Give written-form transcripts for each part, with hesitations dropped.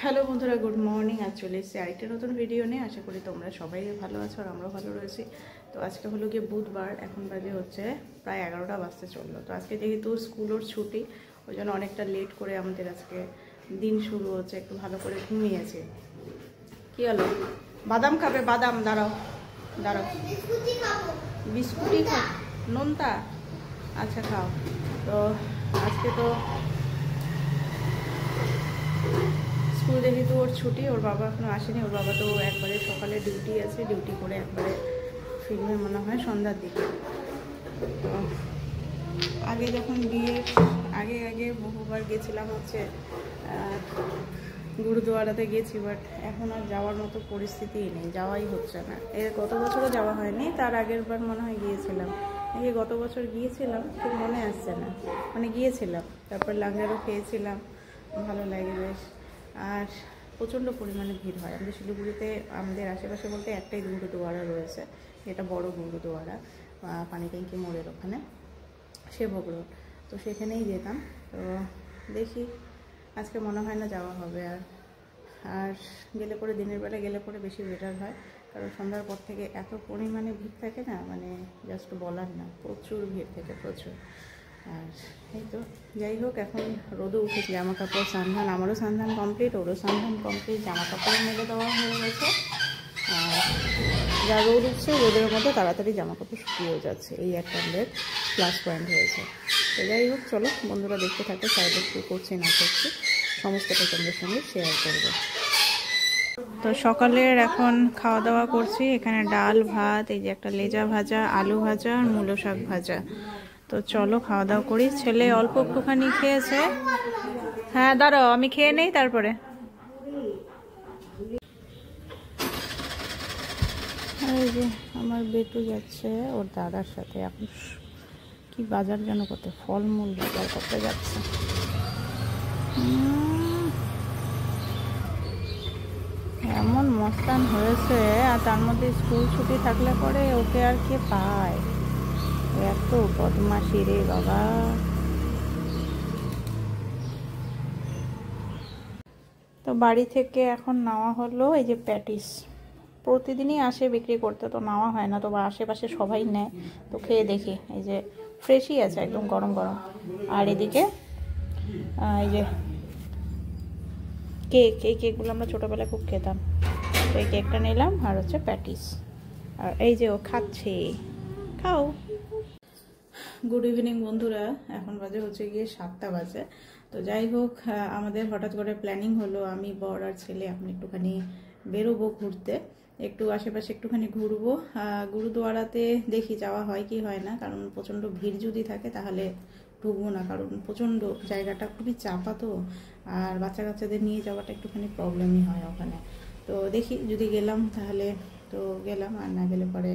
Hello বন্ধুরা, good morning. আজ চলে এসেছি আরেকটা নতুন ভিডিও নিয়ে। আশা করি তোমরা সবাই ভালো আছো আর আমরাও ভালো রয়েছি। তো আজকে হলো গিয়ে বুধবার, এখন বাজে হচ্ছে প্রায় 11টা বাজতে চললো। তো আজকে যেহেতু স্কুলের ছুটি, ওই জন্য অনেকটা লেট করে আমাদের আজকে দিন শুরু হচ্ছে। একটু ভালো করে ঘুমিয়েছি। কী হলো? বাদাম খাবে? বাদাম দাঁড়াও দাঁড়াও, বিস্কুটই খাও, নোনতা? আচ্ছা খাও। তো আজকে তো স্কুল যেহেতু ওর ছুটি, ওর বাবা এখনও আসেনি। ওর বাবা তো একবারে সকালে ডিউটি আছে, ডিউটি করে একবারে ফিরবে মনে হয় সন্ধ্যার দিকে। তো আগে যখন বিয়ের আগে বহুবার গেছিলাম হচ্ছে গুরুদুয়ারাতে গেছি, বাট এখন আর যাওয়ার মতো পরিস্থিতিই নেই, যাওয়াই হচ্ছে না। এর গত বছরও যাওয়া হয়নি, তার আগের বার মনে হয় গিয়েছিলাম। এই গত বছর গিয়েছিলাম, ঠিক মনে আসছে না, মানে গিয়েছিলাম। তারপর লাঙ্গারও খেয়েছিলাম, ভালো লাগে বেশ। আর প্রচণ্ড পরিমাণে ভিড় হয় আমাদের শিলিগুড়িতে। আমাদের আশেপাশে বলতে একটাই গুরুদুয়ারা রয়েছে, এটা বড় গুরুদুয়ারা, পানি ট্যাঙ্কি মোড়ের ওখানে, সেবক রোড। তো সেখানেই যেতাম। তো দেখি আজকে মনে হয় না যাওয়া হবে। আর গেলে পরে দিনের বেলা গেলে পরে বেশি বেটার হয়, কারণ সন্ধ্যার পর থেকে এত পরিমাণে ভিড় থাকে না, মানে জাস্ট বলার না, প্রচুর ভিড় থাকে, প্রচুর। আর এই তো যাই হোক, এখন রোদও উঠেছে, জামা কাপড় সন্ধান, আমারও সন্ধান কমপ্লিট, ওরও সন্ধান কমপ্লিট, জামা কাপড় মেলে দেওয়া হয়ে গেছে। আর যা রোদ উঠছে, রোদের মধ্যে তাড়াতাড়ি জামা কাপড় শুকিয়েও যাচ্ছে, এই একটা আমাদের প্লাস পয়েন্ট হয়েছে। তো যাই হোক, চলো বন্ধুরা দেখতে থাকো, সাইডে কী করছি না করছি সমস্তটা তোমাদের সঙ্গে শেয়ার করবো। তো সকালের এখন খাওয়া দাওয়া করছি। এখানে ডাল ভাত, এই যে একটা লেজা ভাজা, আলু ভাজা আর মূলো শাক ভাজা। তো চলো খাওয়া দাওয়া করি। ছেলে অল্প একটুখানি খেয়েছে। হ্যাঁ দাঁড়াও, আমি খেয়ে নেই তারপরে। এই যে আমার বেটু যাচ্ছে ওর দাদার সাথে, এখন কি বাজার যেন করতে, ফলমূল বাজার করতে যাচ্ছে। এমন মস্তান হয়েছে, আর তার মধ্যে স্কুল ছুটি থাকলে পরে ওকে আর কে পায়, এত বদমাশি রে বাবা। তো বাড়ি থেকে এখন নেওয়া হলো এই যে প্যাটিস। প্রতিদিনই আসে বিক্রি করতে, তো নেওয়া হয় না, তো আশেপাশে সবাই নেয়, তো খেয়ে দেখি। এই যে ফ্রেশই আছে, একদম গরম গরম। আর এদিকে এই যে কেক, এই কেকগুলো আমরা ছোটোবেলায় খুব খেতাম। তো এই কেকটা নিলাম, আর হচ্ছে প্যাটিস। আর এই যে ও খাচ্ছে, খাও। গুড ইভিনিং বন্ধুরা, এখন বাজে হচ্ছে গিয়ে 7টা বাজে। তো যাই হোক, আমাদের হঠাৎ করে প্ল্যানিং হলো, আমি বর আর ছেলে এখন একটুখানি বেরোবো ঘুরতে, একটু আশেপাশে একটুখানি ঘুরবো। গুরুদুয়ারাতে দেখি যাওয়া হয় কি হয় না, কারণ প্রচণ্ড ভিড় যদি থাকে তাহলে ঢুকবো না, কারণ প্রচণ্ড জায়গাটা খুবই চাপা, তো আর বাচ্চা কাচ্চাদের নিয়ে যাওয়াটা একটুখানি প্রবলেমই হয় ওখানে। তো দেখি যদি গেলাম তাহলে তো গেলাম, আর না গেলে পরে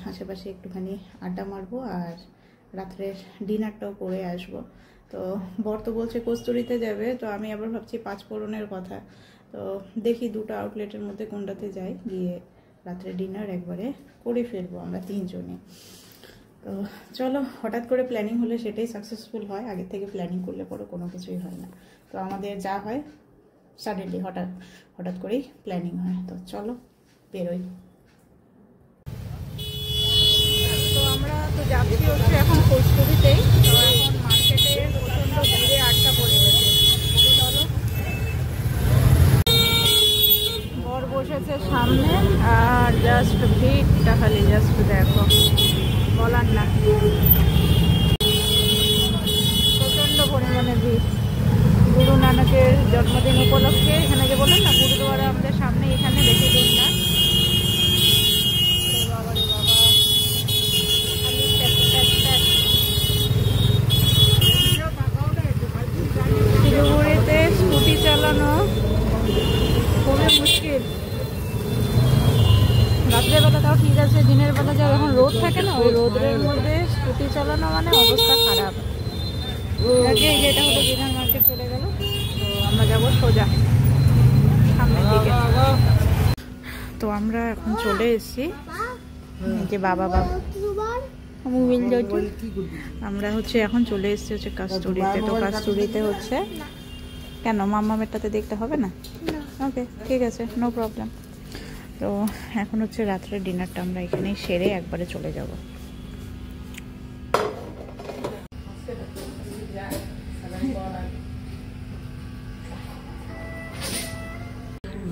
আশেপাশে একটুখানি আড্ডা মারবো আর রাত্রের ডিনারটাও করে আসবো। তো বর তো বলছে কস্তুরিতে যাবে, তো আমি আবার ভাবছি পাঁচফোড়নের কথা। তো দেখি দুটো আউটলেটের মধ্যে কোনটাতে যাই, গিয়ে রাত্রে ডিনার একবারে করে ফেলবো আমরা তিনজনে। তো চলো, হঠাৎ করে প্ল্যানিং হলে সেটাই সাকসেসফুল হয়, আগের থেকে প্ল্যানিং করলে পরে কোনো কিছুই হয় না। তো আমাদের যা হয় সাডেনলি হঠাৎ করেই প্ল্যানিং হয়। তো চলো বেরোই। তো আমরা তো যাচ্ছি হচ্ছে এখন কস্তুরিতেই। তো এখন মার্কেটে প্রচণ্ড ভিড়ে আটকা পড়ে গেছে। চলো, বর বসেছে সামনে, আর জাস্ট ভিড়টা খালি জাস্ট দেখো, বলার না, প্রচণ্ড পরিমাণে ভিড়। গুরু নানকের জন্মদিন উপলক্ষে এখানে যে বললেন না গুরুদুয়ারা আমাদের সামনে, এখানে বেশি দূর না। শিলিগুড়িতে স্কুটি চালানো খুবই মুশকিল। রাত্রেবেলা তাও ঠিক আছে, দিনের বেলা যখন রোদ থাকে না, ওই রোদের মধ্যে স্কুটি চালানো মানে অবস্থা খারাপ। আগে যেটা হলো বিধান মার্কেট চলে গেল, তো আমরা যাবো সোজা সামনের দিকে। তো আমরা এখন চলে এসেছি, যে বাবা আমরা হচ্ছে এখন চলে এসেছি হচ্ছে কাস্তুরিতে। তো কাস্তুরিতে হচ্ছে কেন মাম্মামেরটাতে দেখতে হবে না? ওকে, ঠিক আছে, নো প্রবলেম। তো এখন হচ্ছে রাত্রের ডিনারটা আমরা এখানেই সেরে একবারে চলে যাব।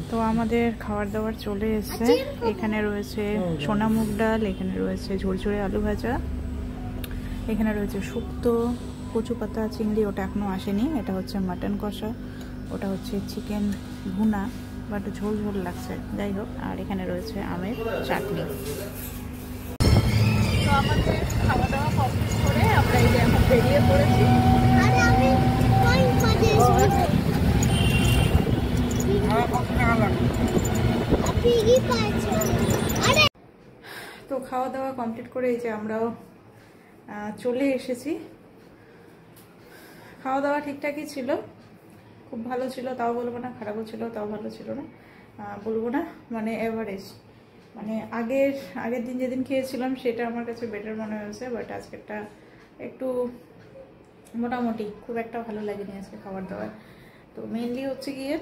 তো আমাদের খাবার দাবার চলে এসেছে। এখানে রয়েছে সোনা মুগ ডাল, এখানে রয়েছে ঝুরঝুরে আলু ভাজা, এখানে রয়েছে শুক্তো, কচু পাতা চিংড়ি, ওটা এখনও আসেনি, এটা হচ্ছে মাটন কষা, ওটা হচ্ছে চিকেন ভুনা, বাট ঝোল ঝোল লাগছে, যাই হোক। আর এখানে রয়েছে আমের চাটনি। তো আমাদের খাওয়া দাওয়া কমপ্লিট করে আমরা এই যে এখন বেরিয়ে পড়েছি। তো খাওয়া দাওয়া কমপ্লিট করে এই যে আমরাও চলে এসেছি। খাওয়া দাওয়া ঠিকঠাকই ছিল, খুব ভালো ছিল তাও বলবো না, খারাপও ছিল তাও ভালো ছিল না বলবো না, মানে এভারেজ। মানে আগের দিন যেদিন খেয়েছিলাম সেটা আমার কাছে বেটার মনে হয়েছে, বাট আজকেরটা একটু মোটামুটি, খুব একটা ভালো লাগেনি আজকে খাবার দাবার। তো মেনলি হচ্ছে গিয়ে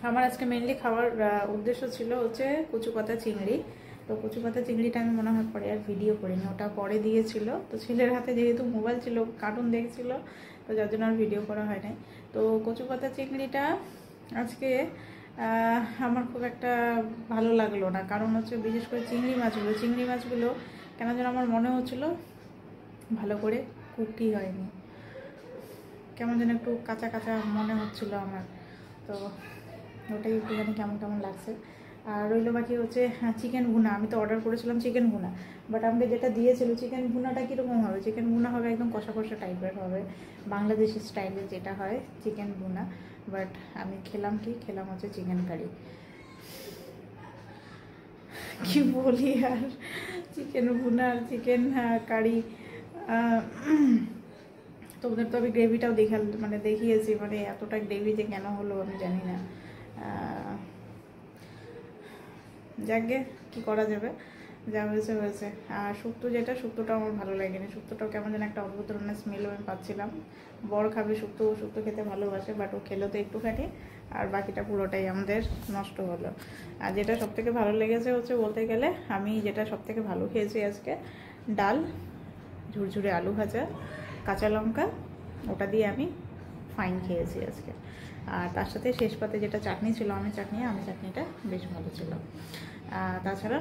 আমার আজকে মেনলি খাওয়ার উদ্দেশ্য ছিল হচ্ছে কচু পাতা চিংড়ি। তো কচু পাতা চিংড়িটা আমি মনে হয় পরে আর ভিডিও করিনি, ওটা পরে দিয়েছিল। তো ছেলের হাতে যেহেতু মোবাইল ছিল, কার্টুন দেখছিল, তো যার জন্য আর ভিডিও করা হয় নাই। তো কচু পাতা চিংড়িটা আজকে আমার খুব একটা ভালো লাগলো না, কারণ হচ্ছে বিশেষ করে চিংড়ি মাছগুলো কেন যেন আমার মনে হচ্ছিলো ভালো করে কুকই হয়নি, কেমন যেন একটু কাঁচা কাঁচা মনে হচ্ছিলো আমার। তো ওটাই একটুখানি কেমন কেমন লাগছে। আর রইল বাকি হচ্ছে চিকেন ভুনা। আমি তো অর্ডার করেছিলাম চিকেন ভুনা, বাট আমাকে যেটা দিয়েছিল চিকেন ভুনাটা কীরকম হবে, চিকেন ভুনা হবে একদম কষা কষা টাইপের হবে, বাংলাদেশি স্টাইলে যেটা হয় চিকেন ভুনা। বাট আমি খেলাম হচ্ছে চিকেন কারি। কি বলি আর, চিকেন ভুনা আর চিকেন কারি। তোমাদের তো আমি গ্রেভিটাও দেখিয়েছি, মানে এতটা গ্রেভি যে কেন হলো আমি জানি না। যাকে কি করা যাবে, যা হয়েছে হয়েছে। আর শুক্তোটা আমার ভালো লাগেনি, শুক্তোটাও কেমন যেন একটা অদ্ভুত ধরনের স্মেলও আমি পাচ্ছিলাম। বর খাবে শুক্তো খেতে ভালোবাসে, বাট ও খেলো তো একটুখানি, আর বাকিটা পুরোটাই আমাদের নষ্ট হলো। আর যেটা সবথেকে ভালো লেগেছে হচ্ছে বলতে গেলে, আমি যেটা সবথেকে ভালো খেয়েছি আজকে, ডাল, ঝুরঝুরে আলু ভাজা, কাঁচা লঙ্কা, ওটা দিয়ে আমি ফাইন খেয়েছি আজকে। আর তার সাথে শেষ পাতে যেটা চাটনি ছিল, আমের চাটনিটা বেশ ভালো ছিল। তাছাড়া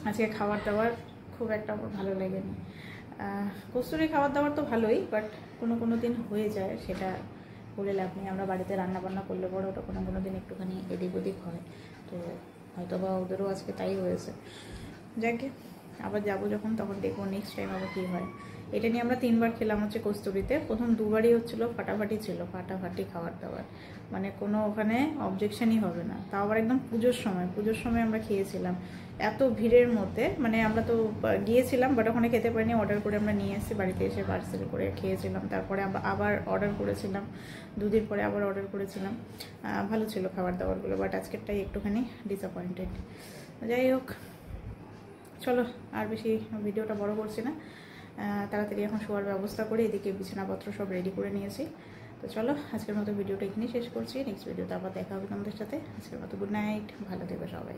আজকে খাবার দাবার খুব একটা আমার ভালো লাগেনি। কস্তুরি খাবার দাবার তো ভালোই, বাট কোনো দিন হয়ে যায়, সেটা বলে লাভ নেই। আমরা বাড়িতে রান্না বান্না করলে পরে ওটা কোনো দিন একটুখানি এদিক ওদিক হয়, তো হয়তো বা ওদেরও আজকে তাই হয়েছে। যাকে আবার যাবো যখন, তখন দেখবো নেক্সট টাইম আবার কী হয়। এটা নিয়ে আমরা 3বার খেলাম হচ্ছে কস্তুরিতে। প্রথম 2বারই হচ্ছিলো ফাটাফাটি খাবার দাবার, মানে কোনো ওখানে অবজেকশনই হবে না। তাও আবার একদম পুজোর সময় আমরা খেয়েছিলাম এত ভিড়ের মধ্যে। মানে আমরা তো গিয়েছিলাম, বাট ওখানে খেতে পারিনি, অর্ডার করে আমরা নিয়ে এসেছি বাড়িতে, এসে পার্সেল করে খেয়েছিলাম। তারপরে আমরা আবার অর্ডার করেছিলাম, 2 দিন পরে আবার অর্ডার করেছিলাম। ভালো ছিল খাবার দাবারগুলো, বাট আজকেরটাই একটুখানি ডিসঅ্যাপয়েন্টেড। যাই হোক, চলো আর বেশি ভিডিওটা বড় করছি না, তাড়াতাড়ি এখন শোয়ার ব্যবস্থা করে এদিকে বিছানাপত্র সব রেডি করে নিয়েছি। তো চলো আজকের মতো ভিডিওটা এখানেই শেষ করছি। নেক্সট ভিডিওতে আবার দেখা হবে তোমাদের সাথে। আজকের মতো গুড নাইট, ভালো থেকো সবাই।